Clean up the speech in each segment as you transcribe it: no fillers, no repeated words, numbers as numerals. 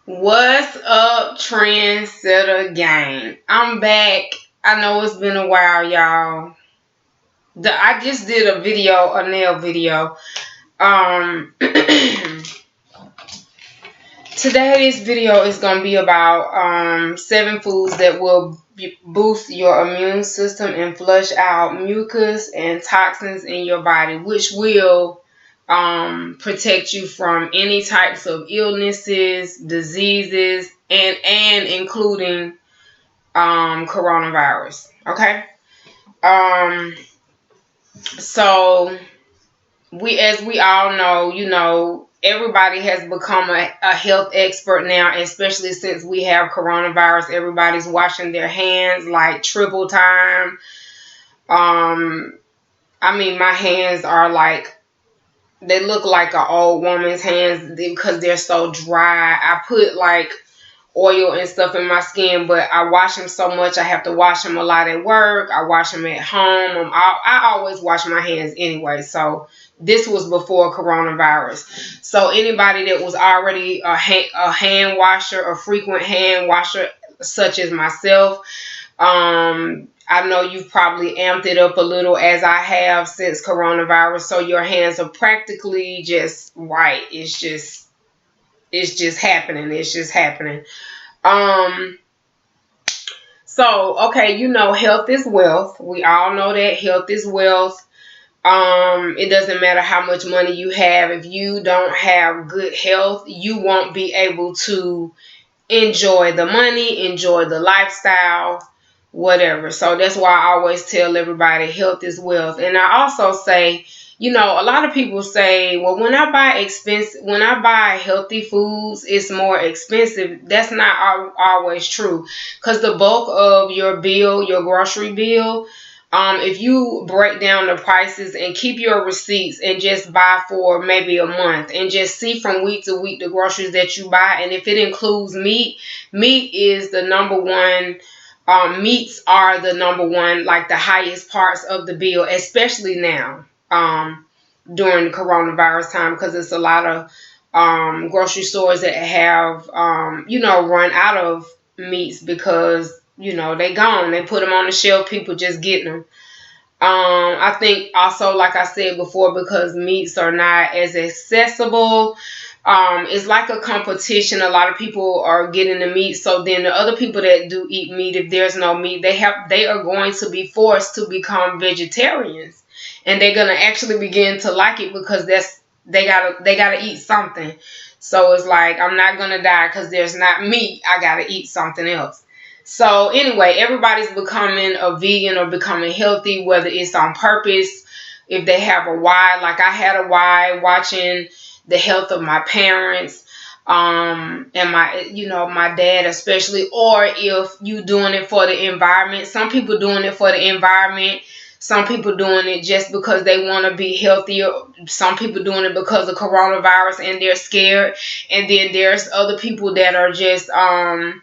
What's up, Trendsetter gang? I'm back. I know it's been a while, y'all. I just did a nail video. Today this video is gonna be about 7 foods that will boost your immune system and flush out mucus and toxins in your body, which will protect you from any types of illnesses, diseases, and including coronavirus. Okay. Um, so as we all know, everybody has become a health expert now, especially since we have coronavirus. Everybody's washing their hands like triple time. I mean, my hands are like, they look like an old woman's hands because they're so dry. I put like oil and stuff in my skin, but I wash them so much. I have to wash them a lot at work. I wash them at home. I always wash my hands anyway. So this was before coronavirus. So anybody that was already a hand washer, a frequent hand washer, such as myself, I know you've probably amped it up a little, as I have, since coronavirus. So your hands are practically just white. It's just happening. It's just happening. So, okay, health is wealth. We all know that health is wealth. It doesn't matter how much money you have. If you don't have good health, you won't be able to enjoy the money, enjoy the lifestyle, whatever. So that's why I always tell everybody health is wealth. And I also say, a lot of people say, well, when I buy healthy foods, it's more expensive. That's not always true, because the bulk of your bill, your grocery bill, if you break down the prices and keep your receipts and just buy for maybe a month and just see from week to week the groceries that you buy, and if it includes meat is the number one. Meats are the number one, like the highest parts of the bill, especially now during the coronavirus time, because it's a lot of grocery stores that have run out of meats because they gone. They put them on the shelf. People just getting them. I think also, like I said before, because meats are not as accessible. It's like a competition. A lot of people are getting the meat, so then the other people that do eat meat, if there's no meat, they are going to be forced to become vegetarians, and they're gonna actually begin to like it, because they gotta eat something. So it's like, I'm not gonna die because there's not meat. I gotta eat something else. So anyway, everybody's becoming a vegan or becoming healthy, whether it's on purpose, if they have a why. Like I had a why watching the health of my parents, and my dad especially, or if you doing it for the environment. Some people doing it for the environment. Some people doing it just because they want to be healthier. Some people doing it because of coronavirus and they're scared. And then there's other people that are just, they're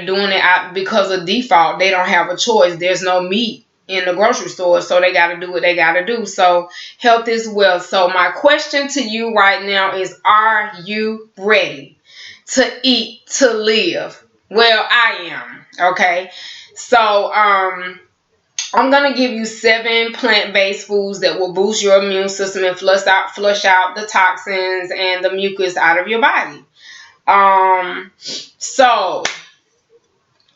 doing it out because of default. They don't have a choice. There's no meat in the grocery store, so they got to do what they got to do. So health is wealth. So my question to you right now is, are you ready to eat to live? Well, I am. Okay. So I'm going to give you 7 plant-based foods that will boost your immune system and flush out the toxins and the mucus out of your body. So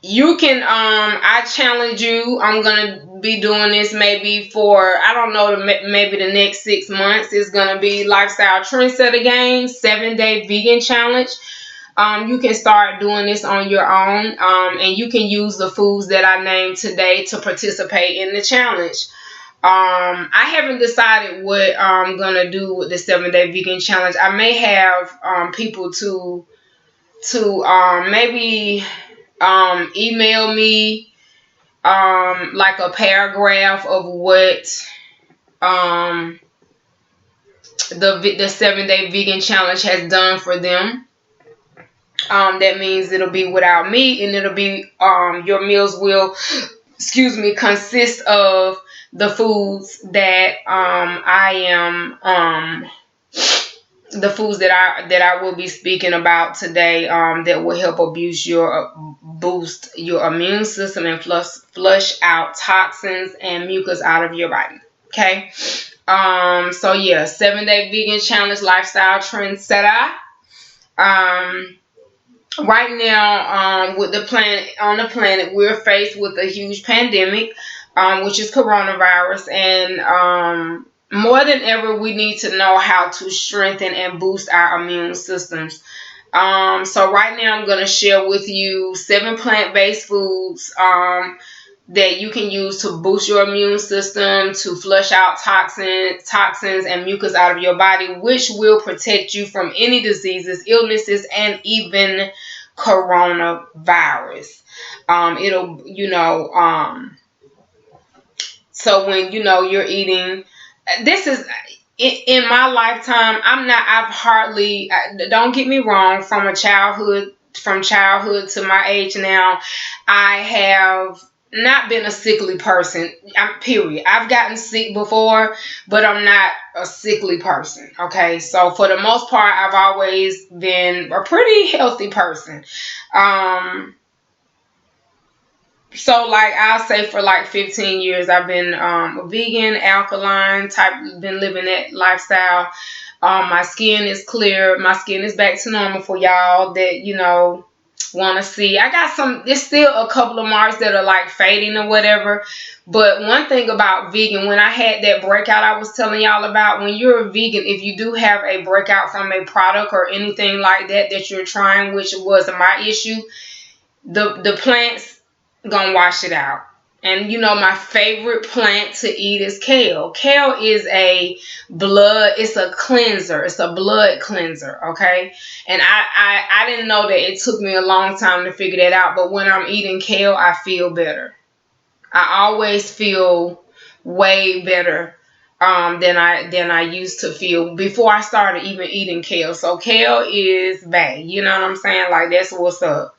you can, I challenge you. I'm going to be doing this maybe for, I don't know, maybe the next 6 months. It's going to be Lifestyle Trendsetter Game 7-day vegan challenge. You can start doing this on your own, and you can use the foods that I named today to participate in the challenge. I haven't decided what I'm going to do with the 7-day vegan challenge. I may have people to maybe email me like a paragraph of what the 7-day vegan challenge has done for them. That means it'll be without meat, and it'll be your meals will consist of the foods that I am the foods that I will be speaking about today, that will help boost your immune system and flush out toxins and mucus out of your body. Okay. So yeah, 7-day vegan challenge lifestyle trendsetter. Right now, with the planet, we're faced with a huge pandemic, which is coronavirus, and more than ever, we need to know how to strengthen and boost our immune systems. So right now, I'm going to share with you 7 plant-based foods that you can use to boost your immune system, to flush out toxins and mucus out of your body, which will protect you from any diseases, illnesses, and even coronavirus. So when you're eating, this is in my lifetime. Don't get me wrong, from childhood to my age now, I have not been a sickly person. Period. I've gotten sick before, but I'm not a sickly person. Okay, so for the most part, I've always been a pretty healthy person. So like I'll say for like 15 years, I've been a vegan, alkaline type, been living that lifestyle. My skin is clear. My skin is back to normal for y'all that, want to see. I got there's still a couple of marks that are like fading or whatever. But one thing about vegan, when I had that breakout I was telling y'all about, when you're a vegan, if you do have a breakout from a product or anything like that you're trying, which was my issue, the plants gonna wash it out. And my favorite plant to eat is kale. Kale is it's a cleanser. It's a blood cleanser, okay? And I didn't know that. It took me a long time to figure that out. But when I'm eating kale, I feel better. I always feel way better than I used to feel before I started even eating kale. So kale is bae. You know what I'm saying? Like, that's what's up.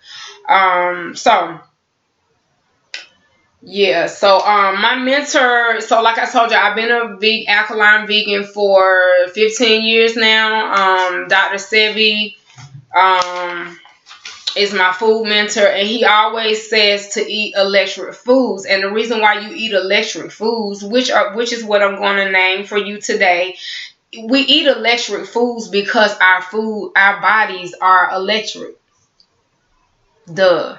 Yeah, so my mentor, so like I told you, I've been a alkaline vegan for 15 years now. Dr. Sebi is my food mentor, and he always says to eat electric foods. And the reason why you eat electric foods, which is what I'm going to name for you today, we eat electric foods because our bodies are electric. Duh.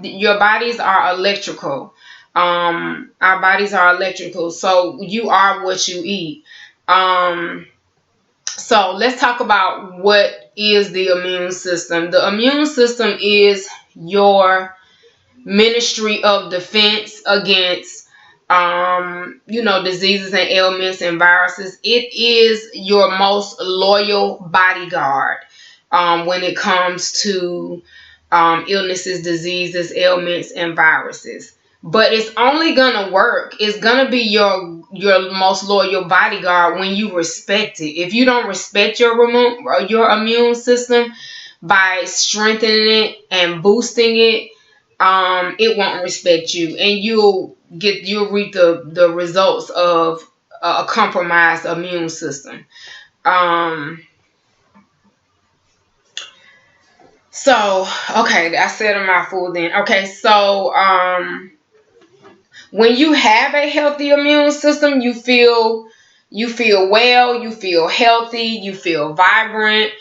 Your bodies are electrical. Our bodies are electrical. So you are what you eat. So let's talk about what is the immune system. The immune system is your ministry of defense against, diseases and ailments and viruses. It is your most loyal bodyguard when it comes to illnesses, diseases, ailments, and viruses. But it's only gonna work. It's gonna be your most loyal bodyguard when you respect it. If you don't respect your immune system by strengthening it and boosting it, it won't respect you, and you'll reap the results of a compromised immune system. So, okay, I said a mouthful then. Okay, so when you have a healthy immune system, you feel well, you feel healthy, you feel vibrant.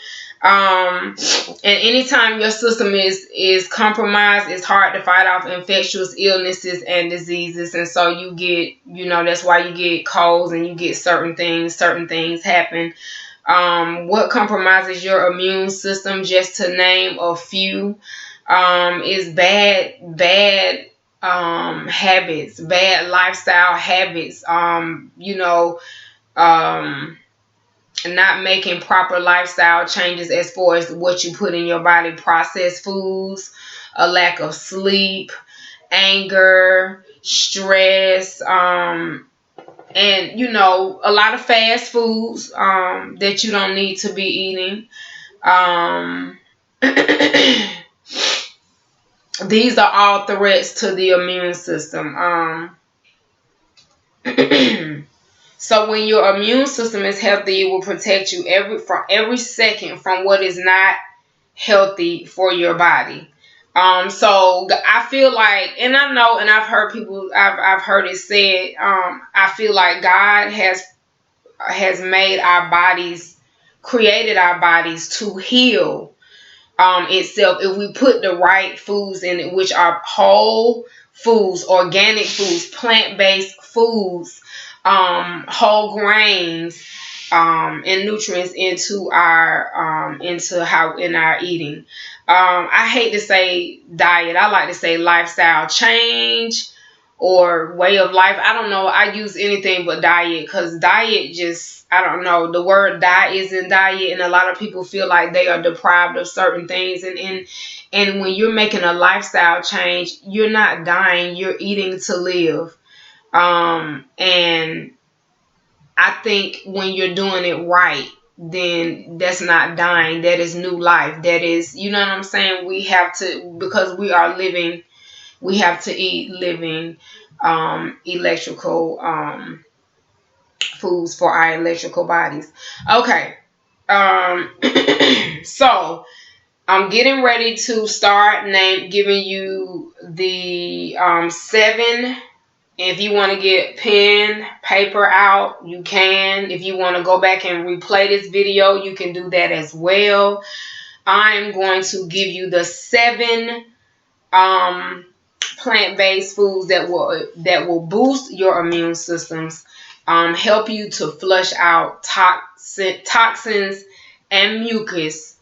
And anytime your system is compromised, it's hard to fight off infectious illnesses and diseases. And so you get, that's why you get colds and you get certain things happen. What compromises your immune system, just to name a few, is bad habits, bad lifestyle habits, not making proper lifestyle changes as far as what you put in your body, processed foods, a lack of sleep, anger, stress, and a lot of fast foods that you don't need to be eating. These are all threats to the immune system. So when your immune system is healthy, it will protect you every second from what is not healthy for your body. So I feel like, and I know, and I've heard people, I've heard it said, I feel like God has made our bodies, created our bodies to heal itself if we put the right foods in it, which are whole foods, organic foods, plant-based foods, whole grains, and nutrients into our in our eating. I hate to say diet. I like to say lifestyle change or way of life. I don't know. I use anything but diet, because diet just, I don't know. The word die is in diet, and a lot of people feel like they are deprived of certain things. And when you're making a lifestyle change, you're not dying. You're eating to live. And I think when you're doing it right, then that's not dying. That is new life. That is, you know what I'm saying? We have to, because we are living, we have to eat living electrical foods for our electrical bodies. Okay. So I'm getting ready to start giving you the 7. If you want to get pen, paper out, you can. If you want to go back and replay this video, you can do that as well. I'm going to give you the 7 plant-based foods that will boost your immune systems, help you to flush out toxins and mucus,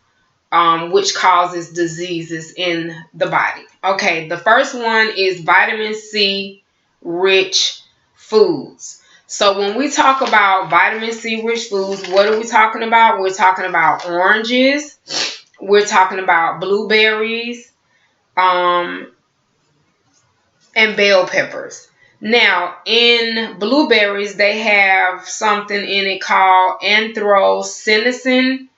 which causes diseases in the body. Okay, the first one is vitamin C rich foods. So when we talk about vitamin C rich foods, what are we talking about? We're talking about oranges. We're talking about blueberries, and bell peppers. Now, in blueberries, they have something in it called anthocyanin,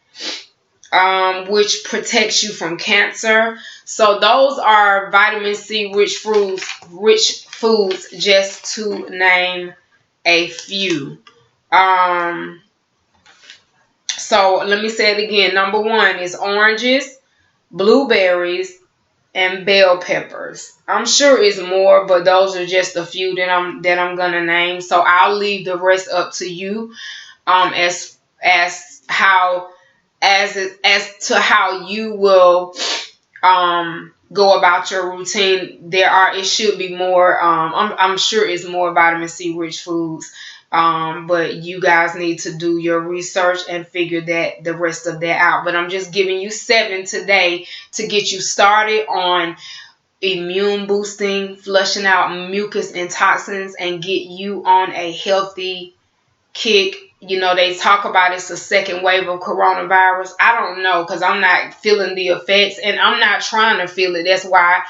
which protects you from cancer. So those are vitamin C rich foods, just to name a few. So let me say it again. Number 1 is oranges, blueberries, and bell peppers. I'm sure it's more, but those are just a few that I'm gonna name. So I'll leave the rest up to you, as to how you will go about your routine. It should be more. I'm sure it's more vitamin C rich foods. But you guys need to do your research and figure the rest of that out. But I'm just giving you 7 today to get you started on immune boosting, flushing out mucus and toxins, and get you on a healthy kick. You know, they talk about it's a second wave of coronavirus. I don't know, because I'm not feeling the effects, and I'm not trying to feel it. That's why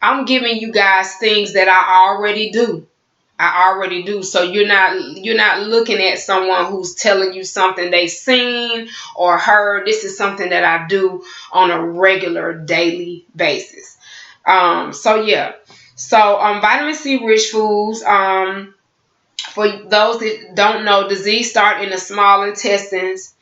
I'm giving you guys things that I already do. So you're not looking at someone who's telling you something they've seen or heard. This is something that I do on a regular daily basis. So yeah. So vitamin C rich foods, for those that don't know, disease start in the small intestines,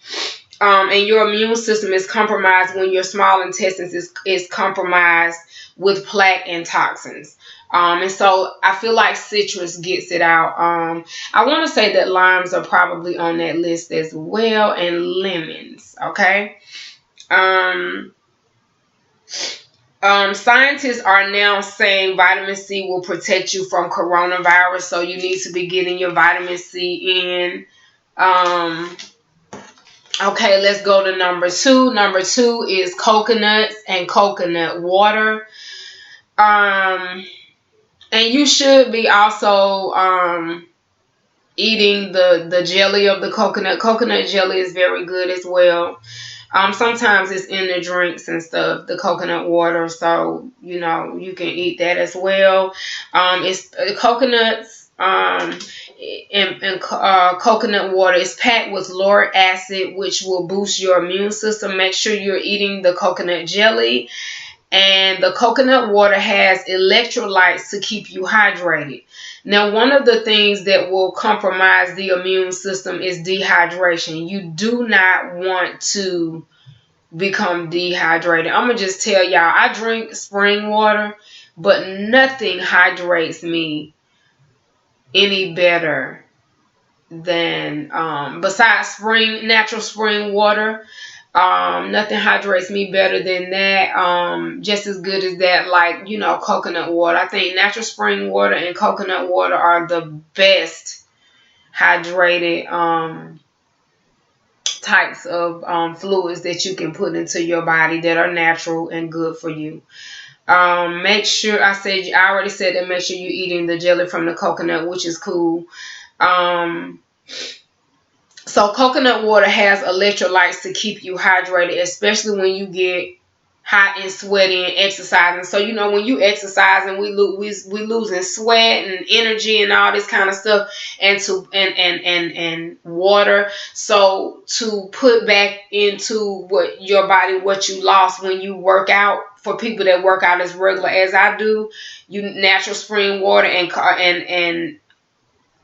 and your immune system is compromised when your small intestines is compromised with plaque and toxins. And so I feel like citrus gets it out. I want to say that limes are probably on that list as well, and lemons. Okay. Scientists are now saying vitamin C will protect you from coronavirus, so you need to be getting your vitamin C in. Okay, let's go to number 2. Number 2 is coconuts and coconut water. And you should be also eating the jelly of the coconut. Coconut jelly is very good as well. Sometimes it's in the drinks and stuff, the coconut water. So, you know, you can eat that as well. It's coconuts and coconut water is packed with lauric acid, which will boost your immune system. Make sure you're eating the coconut jelly. And the coconut water has electrolytes to keep you hydrated. Now, one of the things that will compromise the immune system is dehydration. You do not want to become dehydrated. I'm going to just tell y'all, I drink spring water, but nothing hydrates me any better than, besides natural spring water. Nothing hydrates me better than that. Just as good as that, like, coconut water. I think natural spring water and coconut water are the best hydrated types of fluids that you can put into your body that are natural and good for you. Make sure, I already said that, make sure you're eating the jelly from the coconut, which is cool. So coconut water has electrolytes to keep you hydrated, especially when you get hot and sweaty and exercising. So, when you exercise and we losing sweat and energy and all this kind of stuff, and water. So to put back into what your body, what you lost when you work out, for people that work out as regular as I do, natural spring water and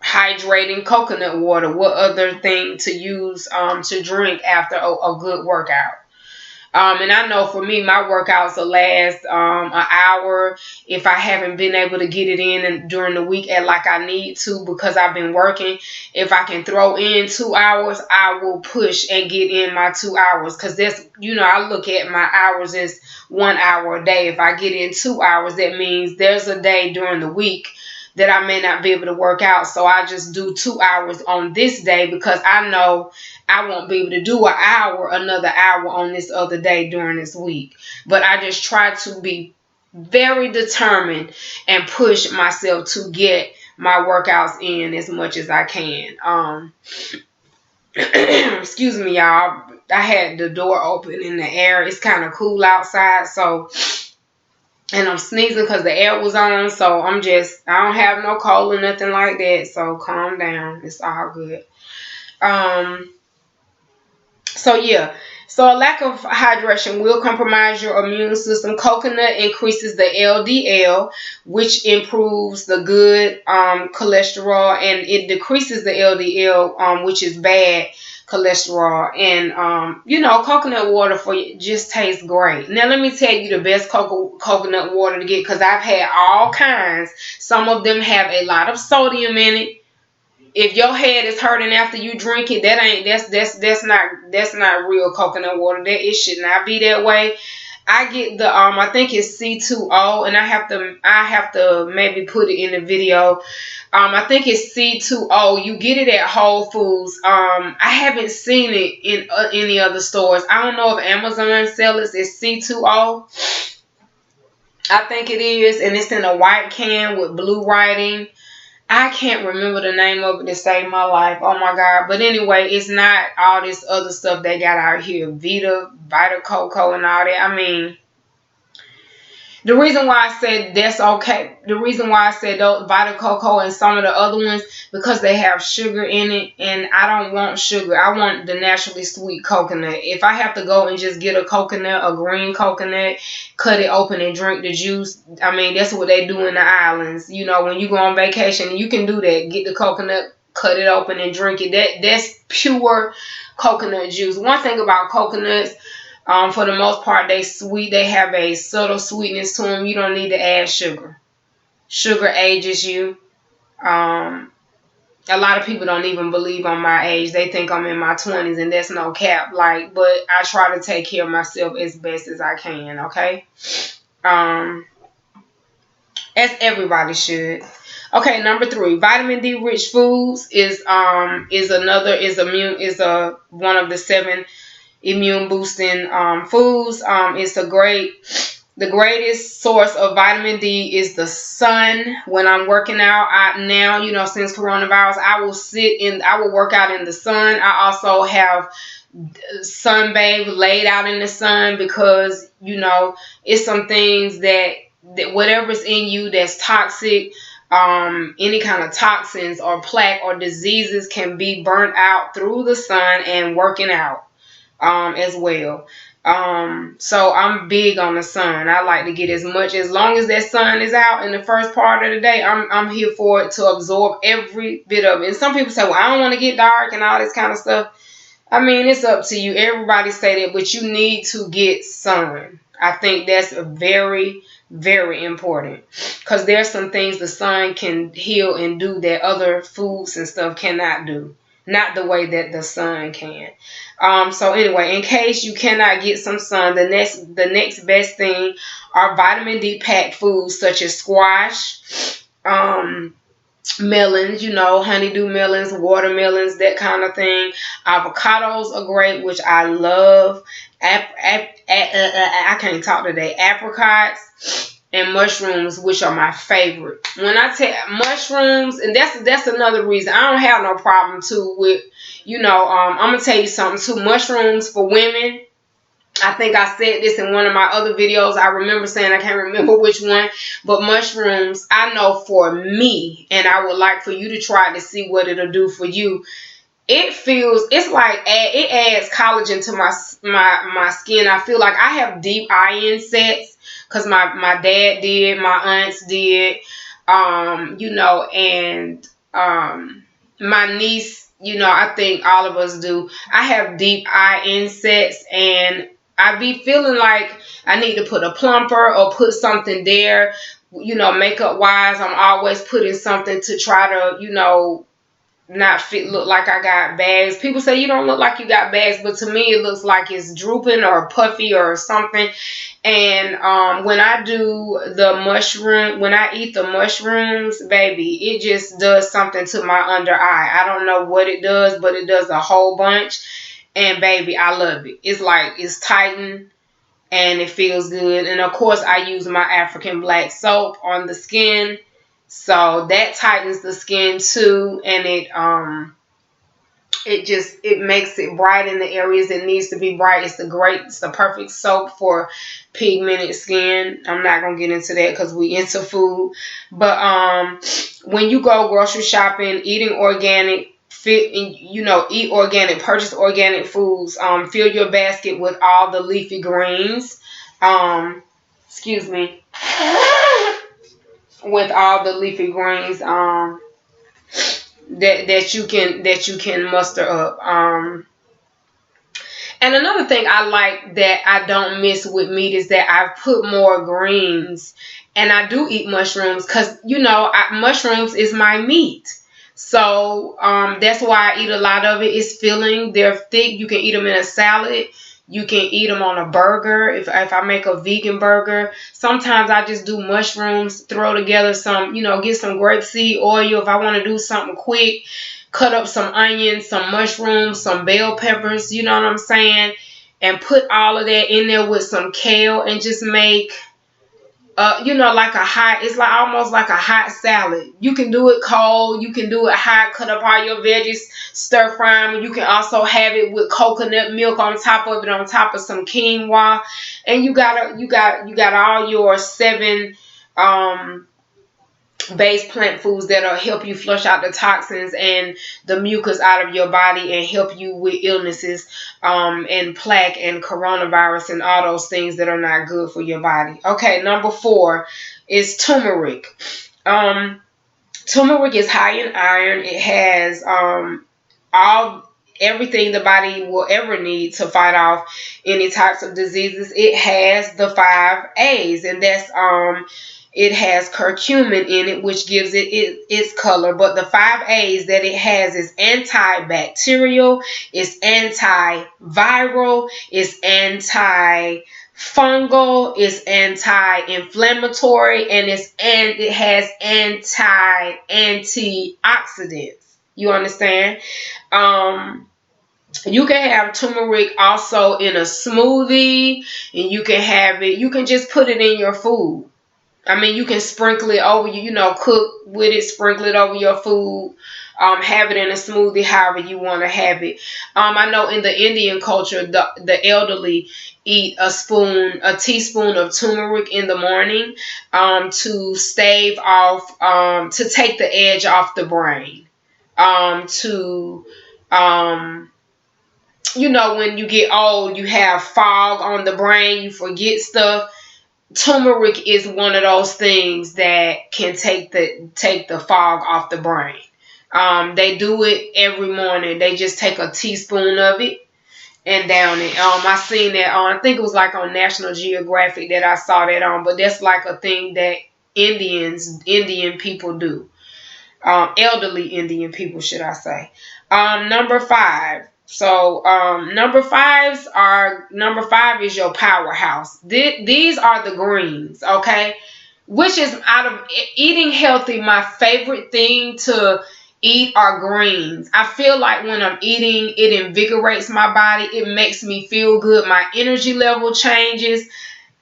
hydrating coconut water. What other thing to use to drink after a good workout? And I know for me, my workouts will last an hour if I haven't been able to get it in during the week like I need to, because I've been working. If I can throw in 2 hours, I will push and get in my 2 hours, because that's, I look at my hours as 1 hour a day. If I get in 2 hours, that means there's a day during the week that I may not be able to work out. So I just do 2 hours on this day, because I know I won't be able to do another hour on this other day during this week. But I just try to be very determined and push myself to get my workouts in as much as I can. Excuse me, y'all. I had the door open in the air. It's kind of cool outside, and I'm sneezing because the air was on, so I don't have no cold or nothing like that, so calm down. It's all good. So a lack of hydration will compromise your immune system. Coconut increases the LDL, which improves the good cholesterol, and it decreases the LDL, which is bad cholesterol. And coconut water for you just tastes great. Now let me tell you the best coconut water to get, because I've had all kinds. Some of them have a lot of sodium in it. If your head is hurting after you drink it, that's not real coconut water. That it should not be that way. I get the I think it's C2O, and I have to maybe put it in the video. I think it's C2O. You get it at Whole Foods. I haven't seen it in any other stores. I don't know if Amazon sells it. It's C2O. I think it is, and it's in a white can with blue writing. I can't remember the name of it to save my life. Oh my God. But anyway, it's not all this other stuff they got out here. Vita Coco and all that. I mean, the reason why I said that's okay, the reason why I said those Vita Coco and some of the other ones, because they have sugar in it, and I don't want sugar. I want the naturally sweet coconut. If I have to go and just get a coconut, a green coconut, cut it open and drink the juice, I mean, that's what they do in the islands. When you go on vacation, you can do that. Get the coconut, cut it open and drink it. That's pure coconut juice. One thing about coconuts, for the most part, they sweet. They have a subtle sweetness to them. You don't need to add sugar. Sugar ages you. A lot of people don't even believe I'm my age. They think I'm in my 20s, and that's no cap. But I try to take care of myself as best as I can. Okay, as everybody should. Okay, number 3, vitamin D rich foods is one of the 7 immune boosting foods. It's the greatest source of vitamin D is the sun. When I'm working out now, since coronavirus, I will work out in the sun. I also have sunbathe, laid out in the sun, because it's some things that whatever's in you that's toxic, any kind of toxins or plaque or diseases can be burnt out through the sun and working out. as well. So I'm big on the sun. I like to get as long as that sun is out in the first part of the day, I'm here for it to absorb every bit of it. And some people say, well, I don't want to get dark and all this kind of stuff. I mean, it's up to you. Everybody say that, but you need to get sun. I think that's very, very important, because there's some things the sun can heal and do that other foods and stuff cannot do. Not the way that the sun can. So anyway, in case you cannot get some sun, the next best thing are vitamin D packed foods such as squash, melons, honeydew melons, watermelons, that kind of thing. Avocados are great, which I love. I can't talk today. Apricots and mushrooms, which are my favorite. When I tell mushrooms, and that's another reason I don't have no problem too with, I'm gonna tell you something too. Mushrooms for women. I think I said this in one of my other videos. I remember saying, I can't remember which one, but mushrooms, I know for me, and I would like for you to try to see what it'll do for you. It's like it adds collagen to my skin. I feel like I have deep iron sets because my dad did, my aunts did, and my niece, I think all of us do. I have deep iron sets, and I be feeling like I need to put a plumper or put something there, makeup wise. I'm always putting something to try to, not look like I got bags. People say you don't look like you got bags, but to me it looks like it's drooping or puffy or something. And when I eat the mushrooms, baby, it just does something to my under eye. I don't know what it does, but it does a whole bunch. And baby, I love it. It's like it's tightened and it feels good. And of course I use my African black soap on the skin. So that tightens the skin too, and it makes it bright in the areas it needs to be bright. It's the perfect soap for pigmented skin. I'm not gonna get into that because we into food. But when you go grocery shopping, eating organic, eat organic, purchase organic foods. Fill your basket with all the leafy greens. Excuse me. With all the leafy greens that you can muster up. And another thing I like that I don't miss with meat is that I put more greens, and I do eat mushrooms because mushrooms is my meat. So that's why I eat a lot of it. It's filling. They're thick. You can eat them in a salad. You can eat them on a burger. If I make a vegan burger, sometimes I just do mushrooms, throw together some, get some grapeseed oil. If I want to do something quick, cut up some onions, some mushrooms, some bell peppers, you know what I'm saying? And put all of that in there with some kale and just make, it's like almost like a hot salad. You can do it cold. You can do it hot. Cut up all your veggies, stir fry them. You can also have it with coconut milk on top of it, on top of some quinoa, and you got all your 7 base plant foods that'll help you flush out the toxins and the mucus out of your body and help you with illnesses and plaque and coronavirus and all those things that are not good for your body. Okay, number 4 is turmeric. Turmeric is high in iron. It has everything the body will ever need to fight off any types of diseases. It has the 5 A's, and that's it has curcumin in it, which gives it its color. But the 5 A's that it has is antibacterial, it's antiviral, it's antifungal, it's anti-inflammatory, and it has antioxidants. You understand? You can have turmeric also in a smoothie, and you can just put it in your food. I mean, you can sprinkle it over, cook with it, sprinkle it over your food, have it in a smoothie, however you want to have it. I know in the Indian culture, the elderly eat a teaspoon of turmeric in the morning to stave off, to take the edge off the brain, to you know, when you get old, you have fog on the brain, you forget stuff. Turmeric is one of those things that can take the fog off the brain. They do it every morning. They just take a teaspoon of it and down it. I seen that on, I think it was like on National Geographic that I saw that on, but that's like a thing that Indian people do. Elderly Indian people, should I say. Number 5. So number five is your powerhouse. These are the greens, okay? Which is, out of eating healthy, my favorite thing to eat are greens. I feel like when I'm eating, it invigorates my body. It makes me feel good. My energy level changes.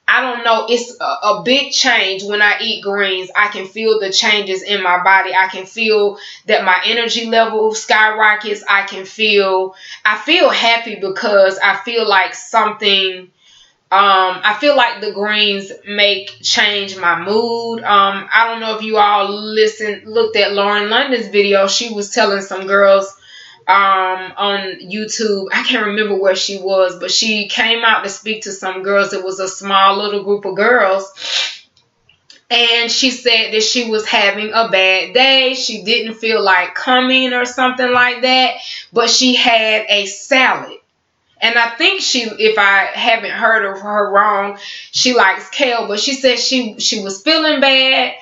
I don't know. It's a big change when I eat greens. I can feel the changes in my body. I can feel that my energy level skyrockets. I feel happy because I feel like something, I feel like the greens change my mood. I don't know if you all looked at Lauren London's video. She was telling some girls on YouTube. I can't remember where she was, but she came out to speak to some girls. It was a small little group of girls. And she said that she was having a bad day. She didn't feel like coming or something like that. But she had a salad. And I think if I haven't heard of her wrong, she likes kale. But she said she was feeling bad.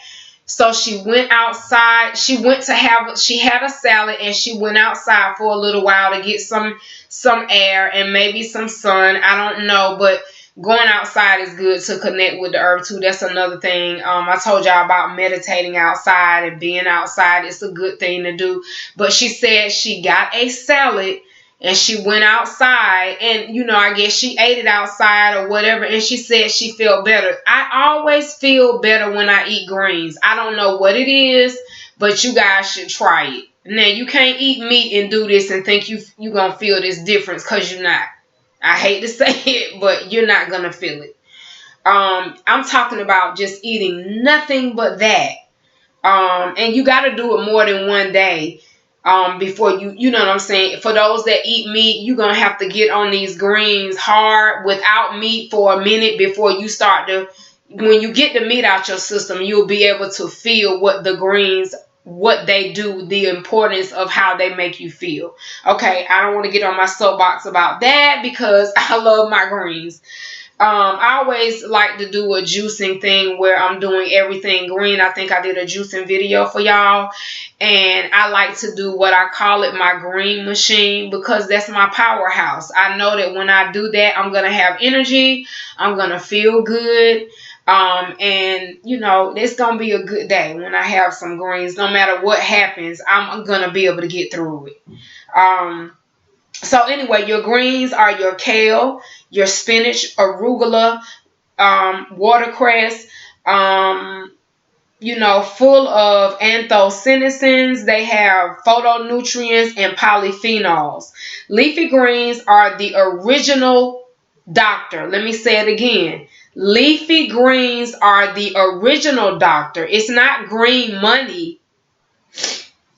So she went outside. She had a salad and she went outside for a little while to get some air and maybe some sun. I don't know, but going outside is good to connect with the earth too. That's another thing. I told y'all about meditating outside and being outside. It's a good thing to do. But she said she got a salad and she went outside and, you know, I guess she ate it outside or whatever. And she said she felt better. I always feel better when I eat greens. I don't know what it is, but you guys should try it. Now, you can't eat meat and do this and think you're going to feel this difference, because you're not. I hate to say it, but you're not going to feel it. I'm talking about just eating nothing but that. And you got to do it more than one day. Before you know what I'm saying? For those that eat meat, you're going to have to get on these greens hard without meat for a minute before you start when you get the meat out your system, you'll be able to feel what the greens, what they do, the importance of how they make you feel. Okay, I don't want to get on my soapbox about that because I love my greens. I always like to do a juicing thing where I'm doing everything green. I think I did a juicing video for y'all. And I like to do what I call it my green machine, because that's my powerhouse. I know that when I do that, I'm going to have energy. I'm going to feel good. And, you know, it's going to be a good day when I have some greens. No matter what happens, I'm going to be able to get through it. So anyway, your greens are your kale, your spinach, arugula, watercress, you know, full of anthocyanins. They have phytonutrients and polyphenols. Leafy greens are the original doctor. Let me say it again. Leafy greens are the original doctor. It's not green money.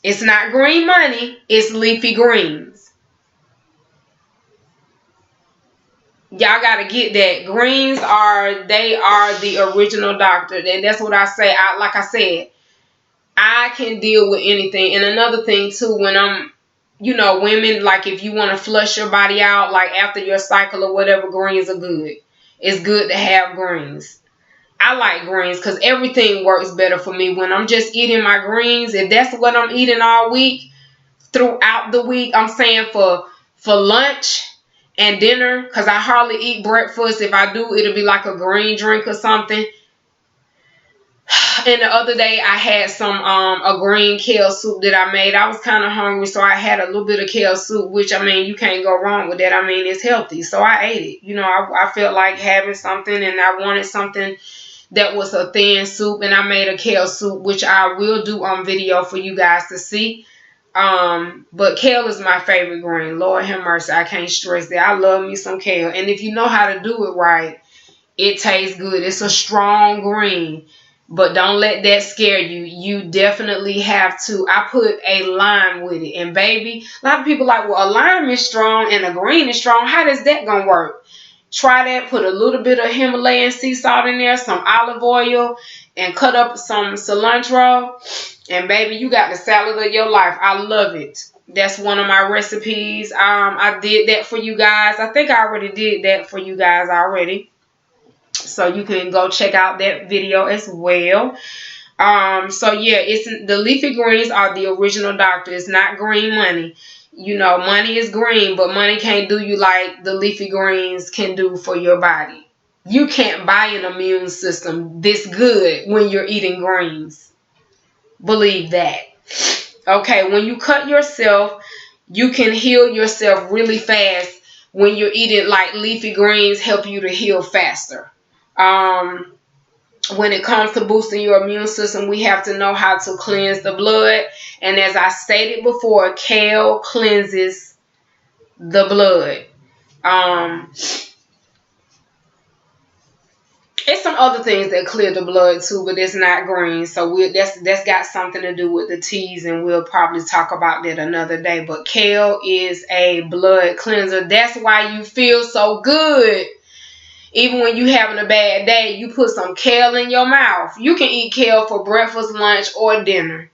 It's not green money. It's leafy greens. Y'all got to get that. Greens are the original doctor. And that's what I say. Like I said, I can deal with anything. And another thing too, when I'm, you know, women, like if you want to flush your body out, like after your cycle or whatever, greens are good. It's good to have greens. I like greens because everything works better for me when I'm just eating my greens. If that's what I'm eating all week, throughout the week, I'm saying for lunch and dinner, because I hardly eat breakfast. If I do, it'll be like a green drink or something. And the other day I had a green kale soup that I made. I was kind of hungry, so I had a little bit of kale soup, which, I mean, you can't go wrong with that. I mean, it's healthy, so I ate it. You know, I felt like having something, and I wanted something that was a thin soup, and I made a kale soup, which I will do on video for you guys to see. But kale is my favorite green. Lord have mercy, I can't stress that. I love me some kale, and if you know how to do it right, it tastes good. It's a strong green. But don't let that scare you. You definitely have to. I put a lime with it. And baby, a lot of people like, well, a lime is strong and a green is strong. How does that gonna work? Try that. Put a little bit of Himalayan sea salt in there, some olive oil, and cut up some cilantro. And baby, you got the salad of your life. I love it. That's one of my recipes. I did that for you guys. I think I already did that for you guys already. So you can go check out that video as well. So yeah, it's the leafy greens are the original doctor. It's not green money. You know, money is green, but money can't do you like the leafy greens can do for your body. You can't buy an immune system this good when you're eating greens. Believe that. Okay, when you cut yourself, you can heal yourself really fast when you're eating, like leafy greens help you to heal faster. When it comes to boosting your immune system, we have to know how to cleanse the blood. And as I stated before, kale cleanses the blood. It's some other things that clear the blood too, but it's not green. So that's got something to do with the teas, and we'll probably talk about that another day. But kale is a blood cleanser. That's why you feel so good. Even when you having a bad day, you put some kale in your mouth. You can eat kale for breakfast, lunch, or dinner.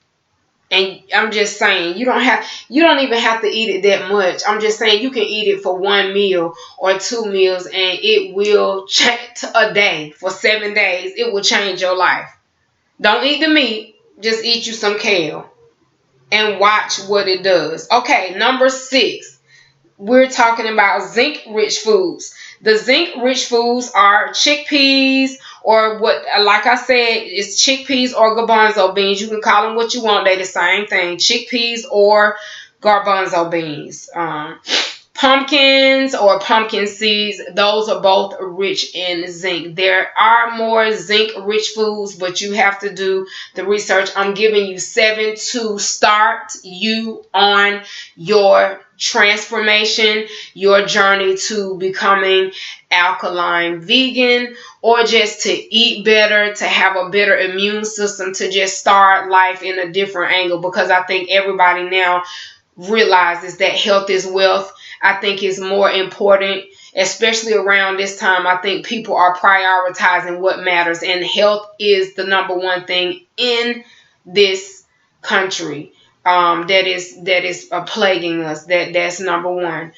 And I'm just saying, you don't even have to eat it that much. I'm just saying you can eat it for 1 meal or 2 meals, and it will change a day for 7 days. It will change your life. Don't eat the meat. Just eat you some kale and watch what it does. Okay, number 6. We're talking about zinc-rich foods. The zinc-rich foods are chickpeas, or what, like I said, it's chickpeas or garbanzo beans. You can call them what you want. They're the same thing. Chickpeas or garbanzo beans. Pumpkins or pumpkin seeds, those are both rich in zinc. There are more zinc-rich foods, but you have to do the research. I'm giving you 7 to start you on your transformation, your journey to becoming alkaline vegan, or just to eat better, to have a better immune system, to just start life in a different angle. Because I think everybody now realizes that health is wealth. I think it's more important, especially around this time. I think people are prioritizing what matters, and health is the number one thing in this country that is plaguing us. That's number one.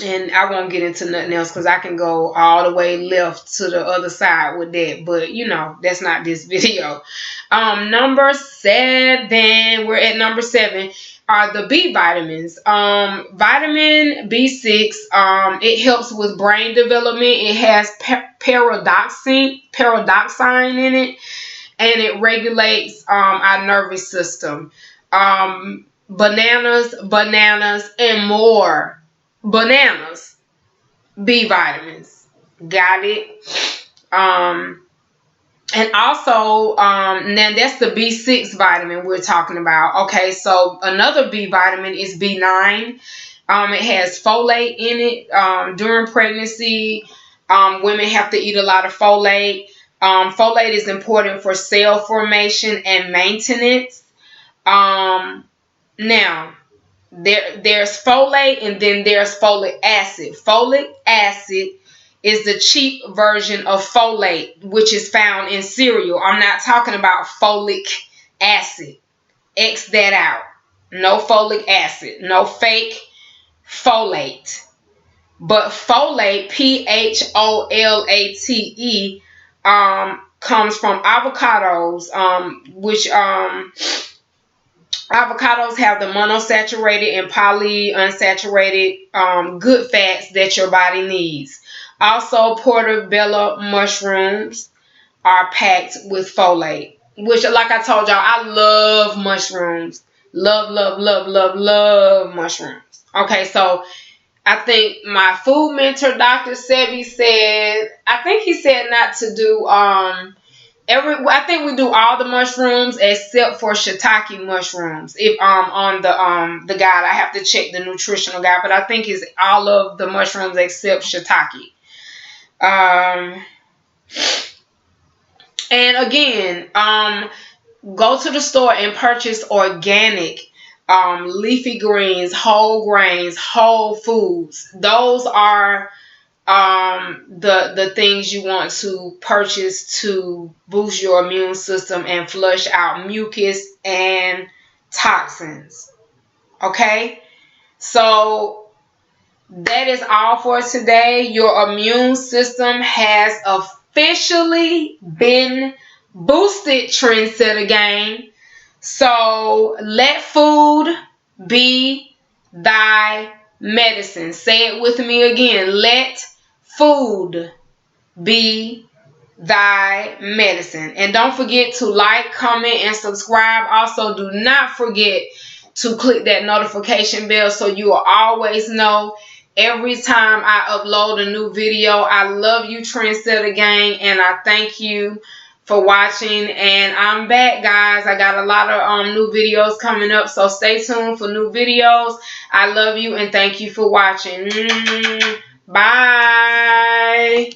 And I won't get into nothing else because I can go all the way left to the other side with that. But, you know, that's not this video. Number 7. We're at number 7. Are the B vitamins. Vitamin B6, it helps with brain development. It has pyridoxine in it, and it regulates our nervous system. Bananas, and more bananas. B vitamins. Got it? And also, now that's the B6 vitamin we're talking about. Okay, so another B vitamin is B9. It has folate in it. During pregnancy, women have to eat a lot of folate. Folate is important for cell formation and maintenance. Now, there's folate, and then there's folic acid. Folic acid is the cheap version of folate, which is found in cereal. I'm not talking about folic acid. X that out. No folic acid. No fake folate. But folate, PHOLATE, comes from avocados, which avocados have the monosaturated and polyunsaturated good fats that your body needs. Also, portobello mushrooms are packed with folate, which, like I told y'all, I love mushrooms. Love mushrooms. Okay, so I think my food mentor, Dr. Sebi, said, I think he said not to do I think we do all the mushrooms except for shiitake mushrooms. If on the guide, I have to check the nutritional guide, but I think it's all of the mushrooms except shiitake. And again, go to the store and purchase organic leafy greens, whole grains, whole foods. Those are the things you want to purchase to boost your immune system and flush out mucus and toxins. Okay, so that is all for today. Your immune system has officially been boosted, Trendsetta gang. So let food be thy medicine. Say it with me again. Let food be thy medicine. And don't forget to like, comment, and subscribe. Also, do not forget to click that notification bell so you will always know every time I upload a new video. I love you, Trendsetta gang, and I thank you for watching. And I'm back, guys. I got a lot of new videos coming up, so stay tuned for new videos. I love you and thank you for watching. Bye.